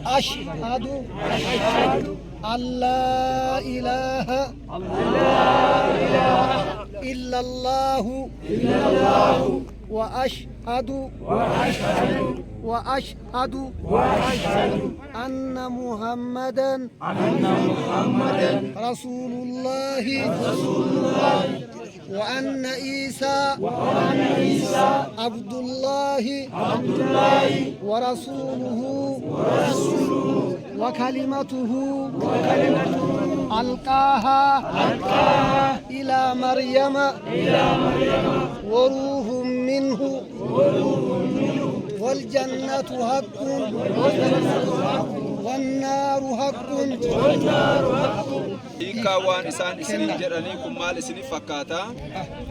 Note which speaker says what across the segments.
Speaker 1: أشهد أن لا إله إلا الله وأشهد أن محمدا رسول الله وأن عيسى عبد الله ورسوله وكلمته ألقاها إلى مريم وروح منه والجنة حق والنار حق.
Speaker 2: Ika waan isaan isinii jedhanii kun maal isinii fakkaata?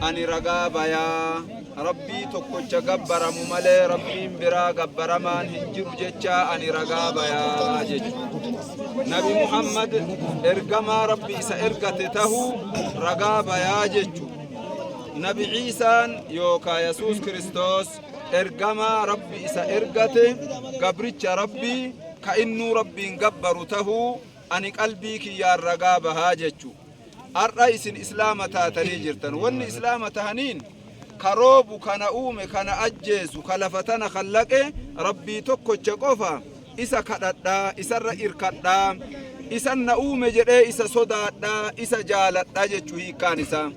Speaker 2: Ani ragaa bayaa Rabbii tokkocha gabbaramu malee Rabbiin biraa gabbaramaan hin jiru jecha ani ragaa bayaa jechuudha. Nabi Muhammad ergamaa Rabbi isa ergate tahuu ragaa bayaa jechuudha. Nabi Ciisaan yookaan Yesuus Kiristoos ergamaa Rabbi isa ergate gabricha Rabbii ka innuu Rabbiin gabbaru tahuu ani qalbii kiyyaan ragaa bahaa jechu. Har'a isin islaama taatanii jirtan. Wanni islaama tahaniin karoobu kana uume kana ajjeesu kalafatana khallaqe Rabbii tokkocha qofa isa kadhadhaa isarra irkadhaa isan na uume jedhee isa sodaadhaa isa jaaladhaa jechu hiikkaan isaa.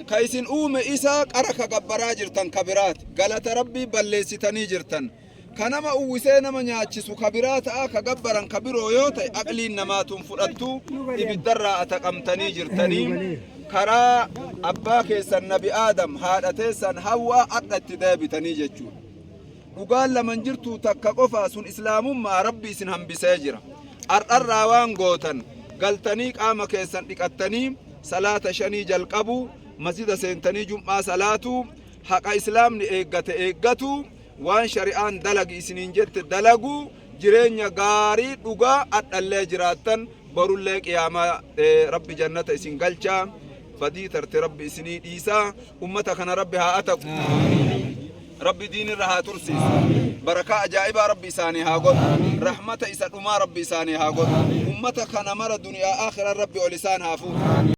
Speaker 2: Ka isin uume isa qara ka gabbaraa jirtan kabiraat galata Rabbii balleessitanii jirtan. Kanama uwwisee nama nyaachisu kabiraa ta'a ka gabbaran kabiroo yoo ta'e aqliin namaatuun fudhattu ibiddarraa ataqamtanii jirtanii karaa abbaa keessan nabi Aadam haadha teessan Hawwaa akka itti deebitanii jechuudha. Dhugaan laman jirtu takka qofaa sun islaamummaa Rabbi isin hambisee jira. Har'arraa waan gootan galtanii qaama keessan dhiqattanii salaata 5 jalqabu masjida seentanii jum'aa salaatu haqa islaamni eeggatu waan shari'aan dalagi isiniin jette dalagu jireenya gaarii dhugaa adhallee jiraattan borullee qiyaamaa Rabbi jannata isin galchaa fadii tarte Rabbi isinii dhiisaa ummata kana Rabbi haa ataku Rabbi diinirra haa tursiisu barakaa ajaa'ibaa Rabbi isaanii haa godhu rahmata isa dhumaa Rabbi isaanii haa godhu ummata kana mara duniyaa akhiraa Rabbi ol isaan haa fuudhu.